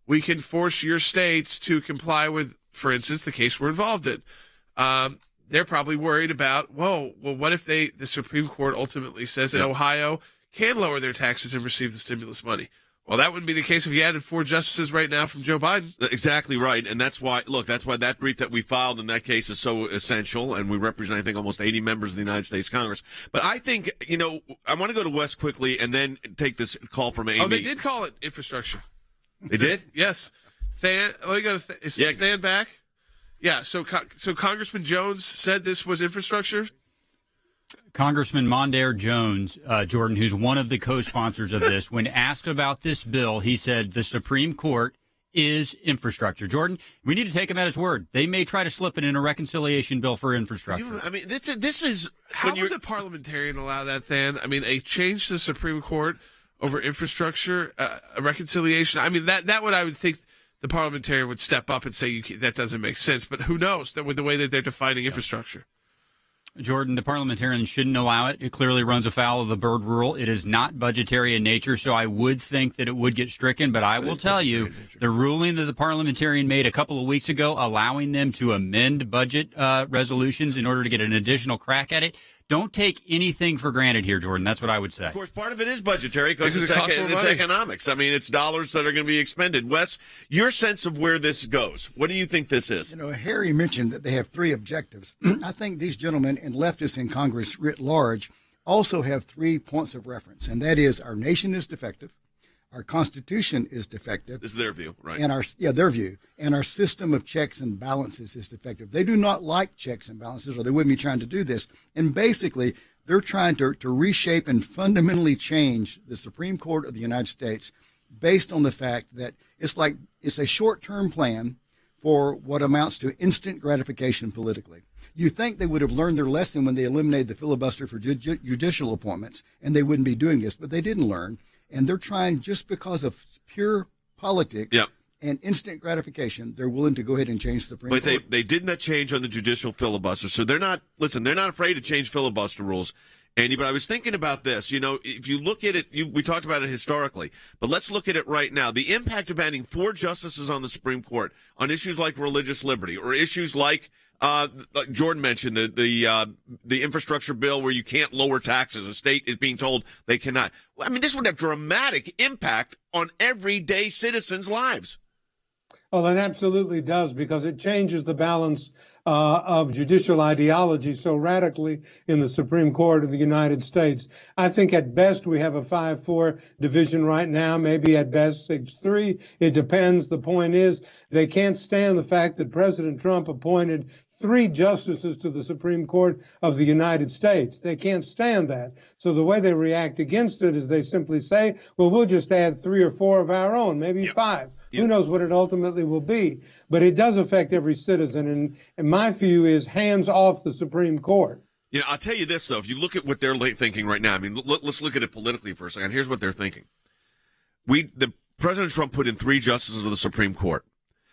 we can force your states to comply with, for instance, the case we're involved in. They're probably worried about, well, what if the Supreme Court ultimately says that Ohio can lower their taxes and receive the stimulus money? Well, that wouldn't be the case if you added 4 justices right now from Joe Biden. Exactly right. And that's why that brief that we filed in that case is so essential. And we represent, I think, almost 80 members of the United States Congress. But I think, I want to go to Wes quickly and then take this call from Amy. Oh, they did call it infrastructure. They did? Yes. Let me go to stand back. Yeah. So Congressman Jones said this was infrastructure. Congressman Mondaire Jones, Jordan, who's one of the co-sponsors of this, when asked about this bill, he said the Supreme Court is infrastructure. Jordan, we need to take him at his word. They may try to slip it in a reconciliation bill for infrastructure. This is... How would the parliamentarian allow that, then? I mean, a change to the Supreme Court over infrastructure, a reconciliation. I mean, that would, I would think, the parliamentarian would step up and say that doesn't make sense. But who knows, that with the way that they're defining infrastructure. Jordan, the parliamentarians shouldn't allow it. It clearly runs afoul of the Byrd rule. It is not budgetary in nature, so I would think that it would get stricken. But I will tell you, the ruling that the parliamentarian made a couple of weeks ago, allowing them to amend budget resolutions in order to get an additional crack at it, don't take anything for granted here, Jordan. That's what I would say. Of course, part of it is budgetary because it's economics. I mean, it's dollars that are going to be expended. Wes, your sense of where this goes. What do you think this is? Harry mentioned that they have 3 objectives. I think these gentlemen and leftists in Congress writ large also have 3 points of reference, and that is our nation is defective, Our Constitution is defective. This is their view, right? And their view. And our system of checks and balances is defective. They do not like checks and balances, or they wouldn't be trying to do this. And basically, they're trying to reshape and fundamentally change the Supreme Court of the United States based on the fact that it's a short-term plan for what amounts to instant gratification politically. You think they would have learned their lesson when they eliminated the filibuster for judicial appointments, and they wouldn't be doing this, but they didn't learn. And they're trying, just because of pure politics and instant gratification, they're willing to go ahead and change the Supreme Court. But they did not change on the judicial filibuster, so they're not afraid to change filibuster rules. Andy, but I was thinking about this. You know, if you look at it, we talked about it historically, but let's look at it right now. The impact of adding 4 justices on the Supreme Court on issues like religious liberty, or issues like Jordan mentioned, the infrastructure bill where you can't lower taxes. A state is being told they cannot. I mean, this would have dramatic impact on everyday citizens' lives. Well, it absolutely does, because it changes the balance of judicial ideology so radically in the Supreme Court of the United States. I think at best we have a 5-4 division right now, maybe at best 6-3. It depends. The point is, they can't stand the fact that President Trump appointed 3 justices to the Supreme Court of the United States. They can't stand that. So the way they react against it is they simply say, well, we'll just add 3 or 4 of our own, maybe 5. Who knows what it ultimately will be? But it does affect every citizen. And my view is hands off the Supreme Court. You know, I'll tell you this, though. If you look at what they're thinking right now, I mean, let's look at it politically for a second. Here's what they're thinking. President Trump put in 3 justices of the Supreme Court.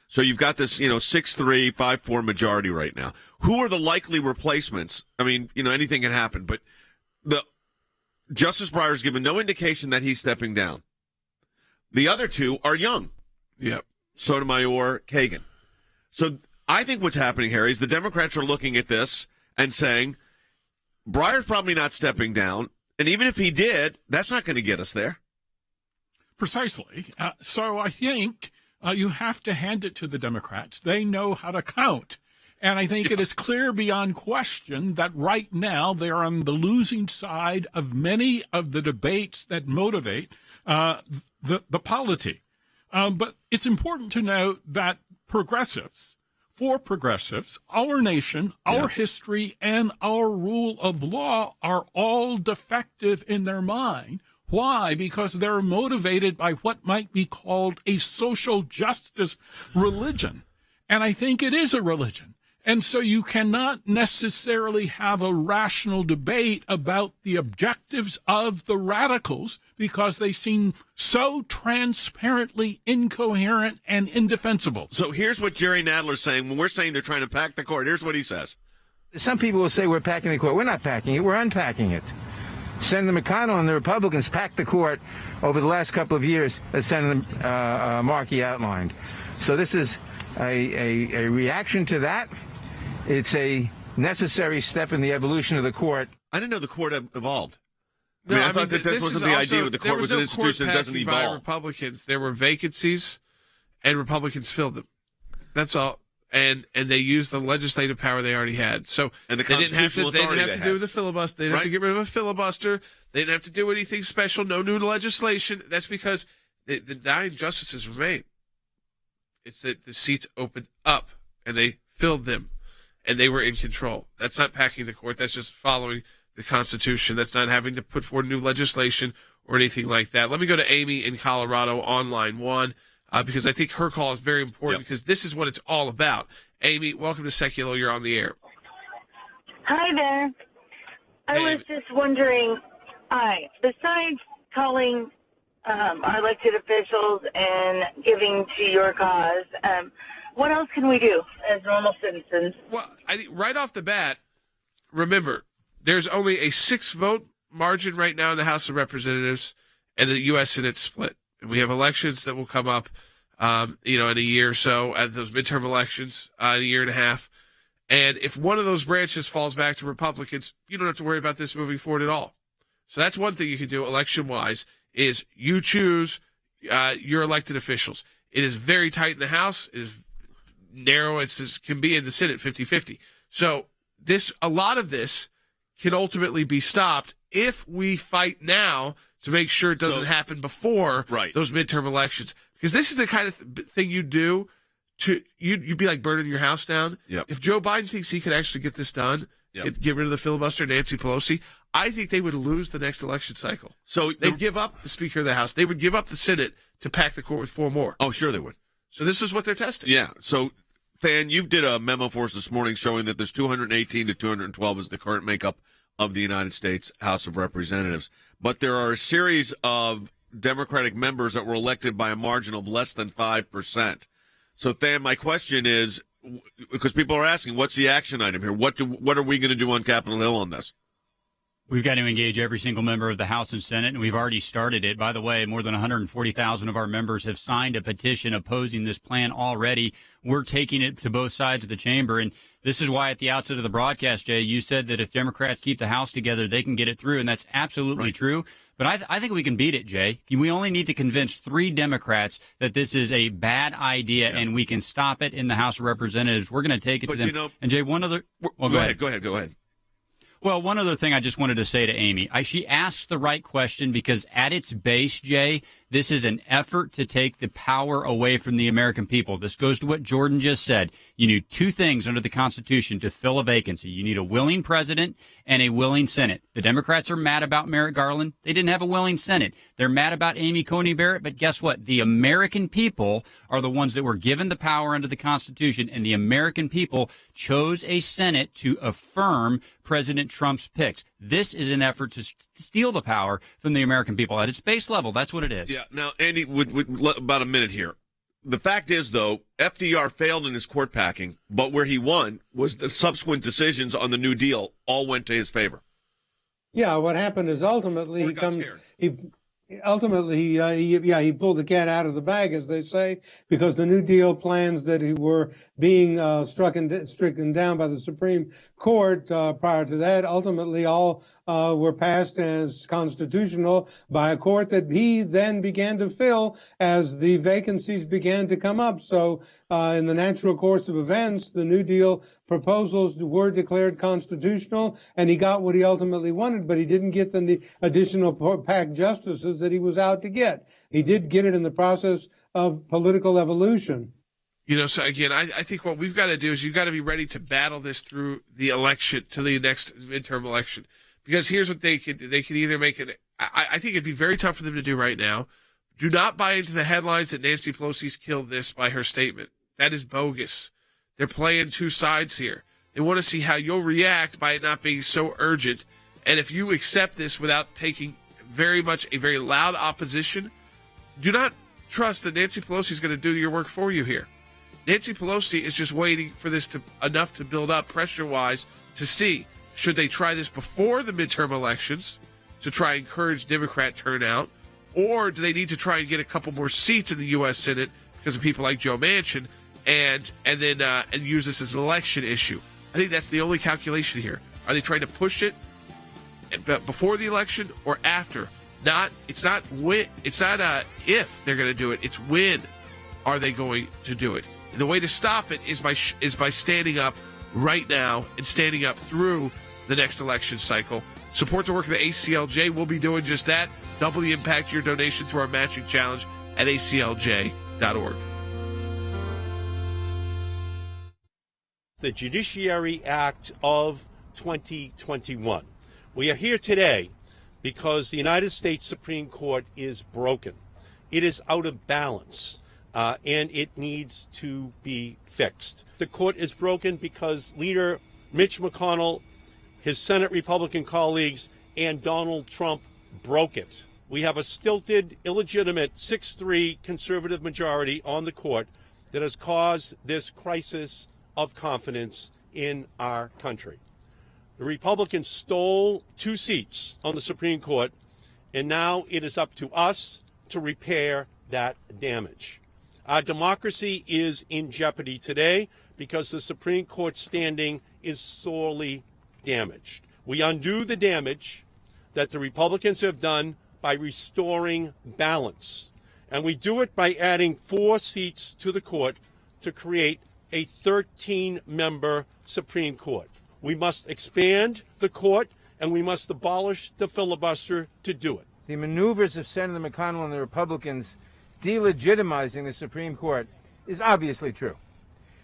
So you've got this, 6-3, 5-4 majority right now. Who are the likely replacements? I mean, anything can happen. But Justice Breyer's given no indication that he's stepping down. The other 2 are young. Yep. Sotomayor, Kagan. So I think what's happening, Harry, is the Democrats are looking at this and saying, Breyer's probably not stepping down, and even if he did, that's not going to get us there. Precisely. So I think you have to hand it to the Democrats. They know how to count. And I think it is clear beyond question that right now they are on the losing side of many of the debates that motivate the polity. But it's important to note that for progressives, our nation, our history, and our rule of law are all defective in their mind. Why? Because they're motivated by what might be called a social justice religion. And I think it is a religion. And so you cannot necessarily have a rational debate about the objectives of the radicals because they seem so transparently incoherent and indefensible. So here's what Jerry Nadler's saying. When we're saying they're trying to pack the court, here's what he says. Some people will say we're packing the court. We're not packing it. We're unpacking it. Senator McConnell and the Republicans packed the court over the last couple of years, as Senator Markey outlined. So this is a reaction to that. It's a necessary step in the evolution of the court. I didn't know the court evolved. No, I thought that wasn't the idea with the court was an institution that doesn't evolve. By Republicans. There were vacancies, and Republicans filled them. That's all. And they used the legislative power they already had. So and the they didn't have to do with the filibuster. They didn't have to get rid of a filibuster. They didn't have to do anything special. No new legislation. That's because the 9 justices remain. It's that the seats opened up, and they filled them. And they were in control. That's not packing the court. That's just following the Constitution. That's not having to put forward new legislation or anything like that. Let me go to Amy in Colorado on line 1 because I think her call is very important because this is what it's all about. Amy, welcome to Sekulow. You're on the air. Hi there. I was just wondering, besides calling our elected officials and giving to your cause, what else can we do as normal citizens? Well, I think right off the bat, remember, there's only a 6-vote margin right now in the House of Representatives, and the U.S. Senate split. And we have elections that will come up, in a year or so, at those midterm elections, in a year and a half. And if one of those branches falls back to Republicans, you don't have to worry about this moving forward at all. So that's one thing you can do election-wise, is you choose your elected officials. It is very tight in the House. It is narrow as can be in the Senate, 50-50. So a lot of this can ultimately be stopped if we fight now to make sure it doesn't happen before those midterm elections. Because this is the kind of thing you do you'd be like burning your house down. If Joe Biden thinks he could actually get this done, get rid of the filibuster, Nancy Pelosi, I think they would lose the next election cycle. So they'd give up the Speaker of the House. They would give up the Senate to pack the court with 4 more. Oh, sure they would. So this is what they're testing. Yeah. So, Than, you did a memo for us this morning showing that there's 218 to 212 is the current makeup of the United States House of Representatives. But there are a series of Democratic members that were elected by a margin of less than 5%. So, Than, my question is, because people are asking, what's the action item here? What are we going to do on Capitol Hill on this? We've got to engage every single member of the House and Senate, and we've already started it. By the way, more than 140,000 of our members have signed a petition opposing this plan already. We're taking it to both sides of the chamber, and this is why at the outset of the broadcast, Jay, you said that if Democrats keep the House together, they can get it through, and that's absolutely true. But I think we can beat it, Jay. We only need to convince 3 Democrats that this is a bad idea, and we can stop it in the House of Representatives. We're going to take it to them. And, Jay, one other... Well, go ahead. Well, one other thing I just wanted to say to Amy. She asked the right question because at its base, Jay, this is an effort to take the power away from the American people. This goes to what Jordan just said. You need 2 things under the Constitution to fill a vacancy. You need a willing president and a willing Senate. The Democrats are mad about Merrick Garland. They didn't have a willing Senate. They're mad about Amy Coney Barrett. But guess what? The American people are the ones that were given the power under the Constitution, and the American people chose a Senate to affirm President Trump's picks. This is an effort to steal the power from the American people. At its base level, that's what it is. Yeah. Now, Andy, with about a minute here. The fact is, though, FDR failed in his court packing, but where he won was the subsequent decisions on the New Deal all went to his favor. Yeah, what happened is ultimately he pulled the cat out of the bag, as they say, because the New Deal plans that were being stricken down by the Supreme Court prior to that ultimately all were passed as constitutional by a court that he then began to fill as the vacancies began to come up. So in the natural course of events, the New Deal proposals were declared constitutional, and he got what he ultimately wanted, but he didn't get the additional PAC justices that he was out to get. He did get it in the process of political evolution. So again, I think what we've got to do is you've got to be ready to battle this through the election, to the next midterm election. Because here's what they could either make it, I think it'd be very tough for them to do right now. Do not buy into the headlines that Nancy Pelosi's killed this by her statement. That is bogus. They're playing 2 sides here. They want to see how you'll react by it not being so urgent. And if you accept this without taking very loud opposition, do not trust that Nancy Pelosi is going to do your work for you here. Nancy Pelosi is just waiting for this enough to build up pressure-wise to see, should they try this before the midterm elections to try and encourage Democrat turnout, or do they need to try and get a couple more seats in the U.S. Senate because of people like Joe Manchin, and use this as an election issue? I think that's the only calculation here. Are they trying to push it before the election or after? It's not if they're going to do it. It's when are they going to do it. And the way to stop it is by standing up right now and standing up through the next election cycle. Support the work of the ACLJ. We'll be doing just that. Double the impact your donation through our matching challenge at aclj.org. The Judiciary Act of 2021. We are here today because the United States Supreme Court is broken. It is out of balance, and it needs to be fixed. The court is broken because leader Mitch McConnell, his Senate Republican colleagues, and Donald Trump broke it. We have a stilted, illegitimate 6-3 conservative majority on the court that has caused this crisis of confidence in our country. The Republicans stole 2 seats on the Supreme Court, and now it is up to us to repair that damage. Our democracy is in jeopardy today because the Supreme Court's standing is sorely damaged. We undo the damage that the Republicans have done by restoring balance, and we do it by adding 4 seats to the court to create a 13-member Supreme Court. We must expand the court, and we must abolish the filibuster to do it. the maneuvers of Senator McConnell and the Republicans delegitimizing the Supreme Court is obviously true.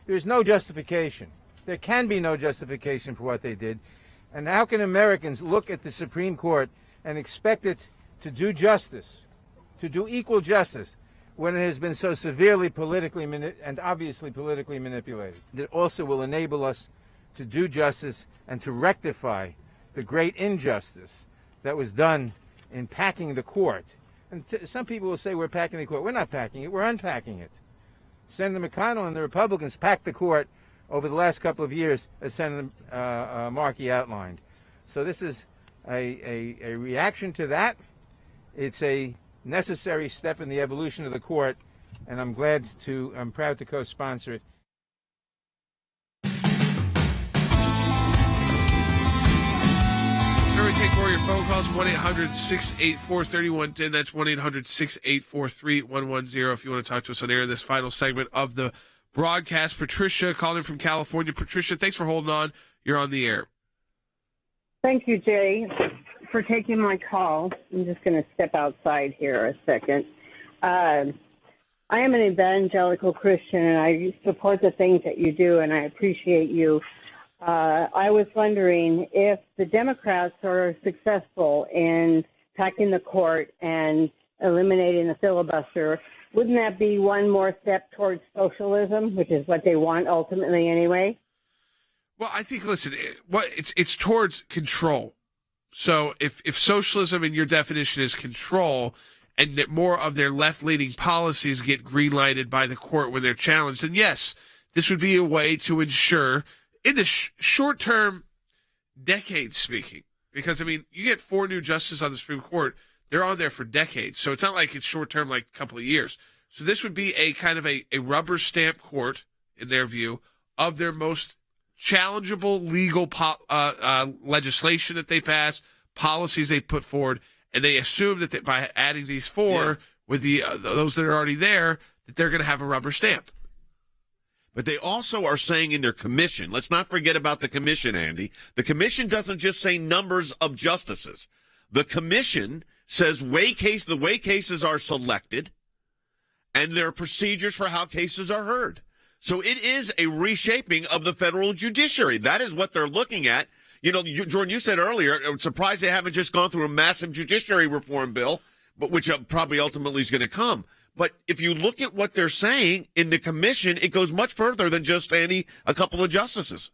There's no justification. There can be no justification for what they did. And how can Americans look at the Supreme Court and expect it to do justice, to do equal justice, when it has been so severely and obviously politically manipulated? It also will enable us to do justice and to rectify the great injustice that was done in packing the court. And some people will say we're packing the court. We're not packing it. We're unpacking it. Senator McConnell and the Republicans packed the court over the last couple of years, as Senator Markey outlined. So this is a reaction to that. It's a necessary step in the evolution of the court, and I'm proud to co-sponsor it. Remember, take more of your phone calls, 1-800-684-3110. That's 1-800-684-3110 if you want to talk to us on air in this final segment of the broadcast. Patricia calling from California. Patricia, thanks for holding on. You're on the air. Thank you, Jay, for taking my call. I'm just going to step outside here a second. I am an evangelical Christian, and I support the things that you do, and I appreciate you. I was wondering if the Democrats are successful in packing the court and eliminating the filibuster, wouldn't that be one more step towards socialism, which is what they want ultimately anyway? Well, I think, listen, it's towards control. So if socialism in your definition is control, and that more of their left-leaning policies get green-lighted by the court when they're challenged, then yes, this would be a way to ensure, in the short term, decades speaking, because, I mean, you get 4 new justices on the Supreme Court, they're on there for decades, so it's not like it's short term, like a couple of years. So this would be a kind of a rubber stamp court, in their view, of their most challengeable legal legislation that they pass, policies they put forward, and they assume that by adding these 4 with those that are already there, that they're going to have a rubber stamp. But they also are saying in their commission, let's not forget about the commission, Andy. The commission doesn't just say numbers of justices. The commission says the way cases are selected, and there are procedures for how cases are heard. So it is a reshaping of the federal judiciary. That is what they're looking at. You know, Jordan, you said earlier, I'm surprised they haven't just gone through a massive judiciary reform bill, but which probably ultimately is going to come. But if you look at what they're saying in the commission, it goes much further than just a couple of justices.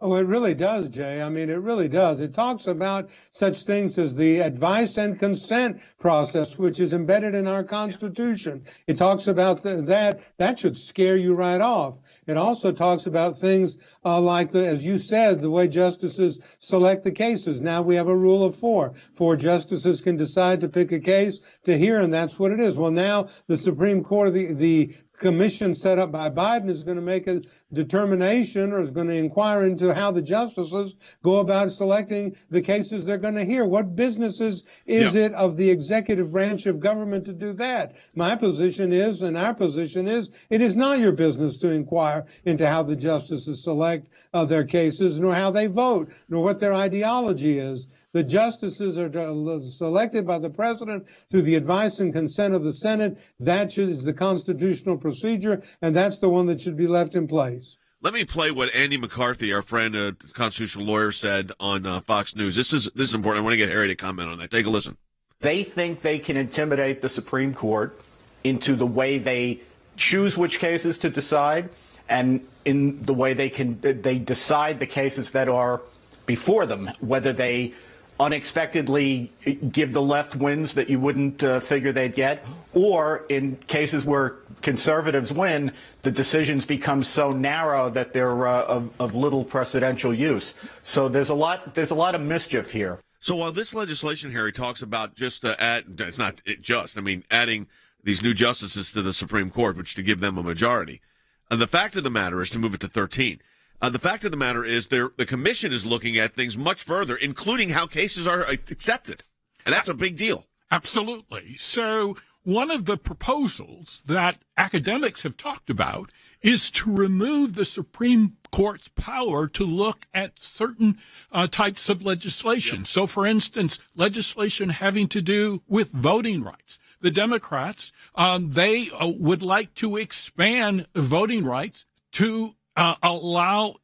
Oh, it really does, Jay. I mean, it really does. It talks about such things as the advice and consent process, which is embedded in our Constitution. It talks about that should scare you right off. It also talks about things like, as you said, the way justices select the cases. Now we have a rule of 4. 4 justices can decide to pick a case to hear, and that's what it is. Well, now the Supreme Court, the commission set up by Biden is going to make a determination, or is going to inquire into how the justices go about selecting the cases they're going to hear. What businesses is it of the executive branch of government to do that? My position is, and our position is, it is not your business to inquire into how the justices select their cases, nor how they vote, nor what their ideology is. The justices are selected by the president through the advice and consent of the Senate. That is the constitutional procedure, and that's the one that should be left in place. Let me play what Andy McCarthy, our friend, constitutional lawyer, said on Fox News. This is important. I want to get Harry to comment on that. Take a listen. They think they can intimidate the Supreme Court into the way they choose which cases to decide, and in the way they decide the cases that are before them, whether they unexpectedly give the left wins that you wouldn't figure they'd get, or in cases where conservatives win, the decisions become so narrow that they're of little precedential use. So there's a lot of mischief here. So while this legislation, Harry, talks about just it's not just, I mean, adding these new justices to the Supreme Court, which to give them a majority. The fact of the matter is, to move it to 13, the fact of the matter is the commission is looking at things much further, including how cases are accepted. And that's a big deal. Absolutely. So one of the proposals that academics have talked about is to remove the Supreme Court's power to look at certain types of legislation. Yep. So, for instance, legislation having to do with voting rights. The Democrats, they would like to expand voting rights to allow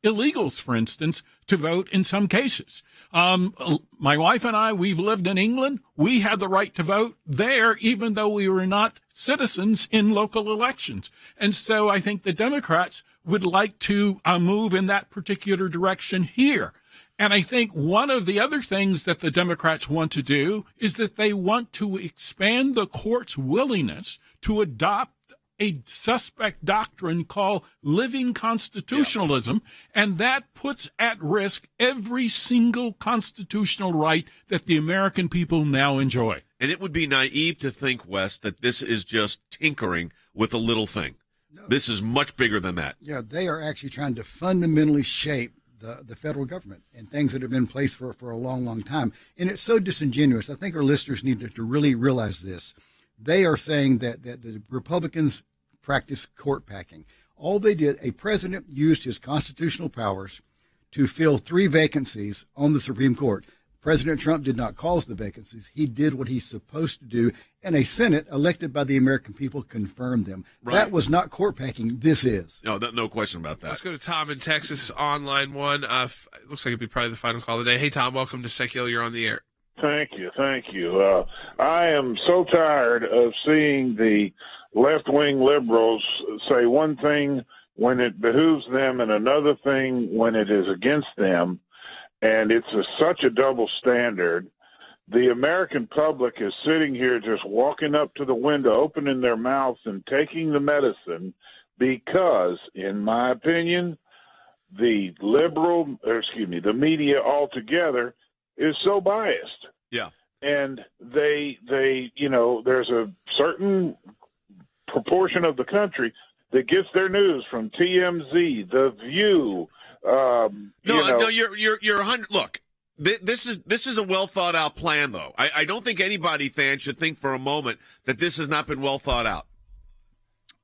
illegals, for instance, to vote in some cases. My wife and I, we've lived in England. We had the right to vote there, even though we were not citizens in local elections. And so I think the Democrats would like to move in that particular direction here. And I think one of the other things that the Democrats want to do is that they want to expand the court's willingness to adopt a suspect doctrine called living constitutionalism, and that puts at risk every single constitutional right that the American people now enjoy. And it would be naive to think, Wes, that this is just tinkering with a little thing. No. This is much bigger than that. Yeah, they are actually trying to fundamentally shape the federal government and things that have been in place for a long, long time. And it's so disingenuous. I think our listeners need to really realize this. They are saying that the Republicans practice court packing. All they did, a president used his constitutional powers to fill 3 vacancies on the Supreme Court. President Trump did not cause the vacancies. He did what he's supposed to do, and a Senate elected by the American people confirmed them. Right. That was not court packing. This is. No question about that. Let's go to Tom in Texas on line 1. It looks like it'd be probably the final call of the day. Hey, Tom, welcome to SecUL. You're on the air. Thank you. I am so tired of seeing the left-wing liberals say one thing when it behooves them and another thing when it is against them. And it's such a double standard. The American public is sitting here just walking up to the window, opening their mouths and taking the medicine because, in my opinion, the media altogether is so biased. Yeah. And they there's a certain proportion of the country that gets their news from TMZ, The View. You're 100. Look, this is a well thought out plan, though. I don't think anybody fan should think for a moment that this has not been well thought out.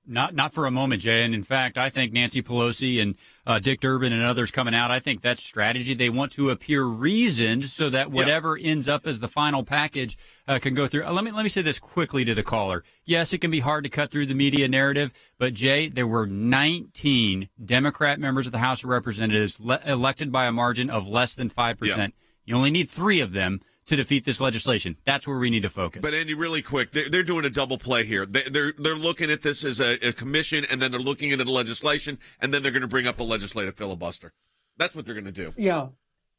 Not for a moment, Jay. And in fact, I think Nancy Pelosi and Dick Durbin and others coming out, I think that's strategy. They want to appear reasoned so that whatever ends up as the final package can go through. Let me say this quickly to the caller. Yes, it can be hard to cut through the media narrative, but Jay, there were 19 Democrat members of the House of Representatives elected by a margin of less than 5%. Yeah. You only need 3 of them to defeat this legislation. That's where we need to focus. But Andy, really quick, they're doing a double play here. They're looking at this as a commission, and then they're looking at the legislation, and then they're going to bring up the legislative filibuster. That's what they're going to do. Yeah.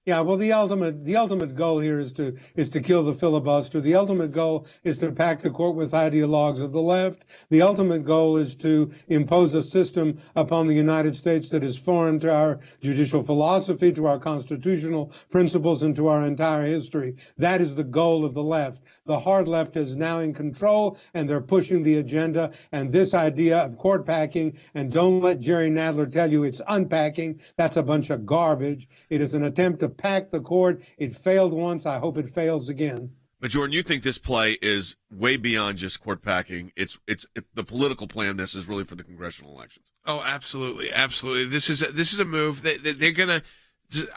Well, the ultimate goal here is to kill the filibuster. The ultimate goal is to pack the court with ideologues of the left. The ultimate goal is to impose a system upon the United States that is foreign to our judicial philosophy, to our constitutional principles, and to our entire history. That is the goal of the left. The hard left is now in control, and they're pushing the agenda. And this idea of court packing, and don't let Jerry Nadler tell you it's unpacking, that's a bunch of garbage. It is an attempt to pack the court. It failed once. I hope it fails again. But Jordan, you think this play is way beyond just court packing. It's the political plan. This is really for the congressional elections. Oh, absolutely. This is a move that they're going to.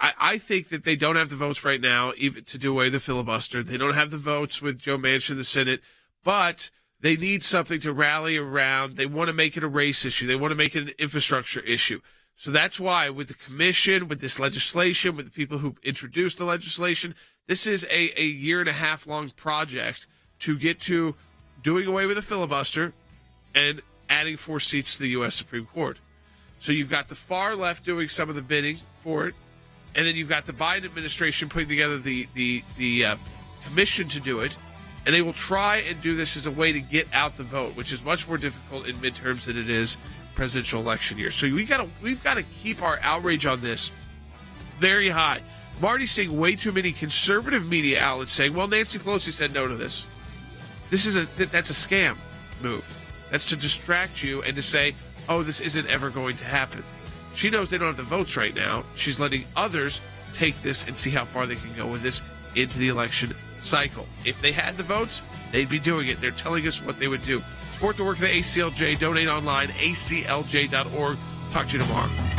I think that they don't have the votes right now even to do away the filibuster. They don't have the votes with Joe Manchin in the Senate, but they need something to rally around. They want to make it a race issue. They want to make it an infrastructure issue. So that's why with the commission, with this legislation, with the people who introduced the legislation, this is a 1.5 year long project to get to doing away with the filibuster and adding 4 seats to the U.S. Supreme Court. So you've got the far left doing some of the bidding for it, and then you've got the Biden administration putting together the commission to do it, and they will try and do this as a way to get out the vote, which is much more difficult in midterms than it is presidential election year. So we've got to keep our outrage on this very high. I'm already seeing way too many conservative media outlets saying, well, Nancy Pelosi said no to this. That's a scam move. That's to distract you and to say, oh, this isn't ever going to happen. She knows they don't have the votes right now. She's letting others take this and see how far they can go with this into the election cycle. If they had the votes, they'd be doing it. They're telling us what they would do. Support the work of the ACLJ. Donate online, aclj.org. Talk to you tomorrow.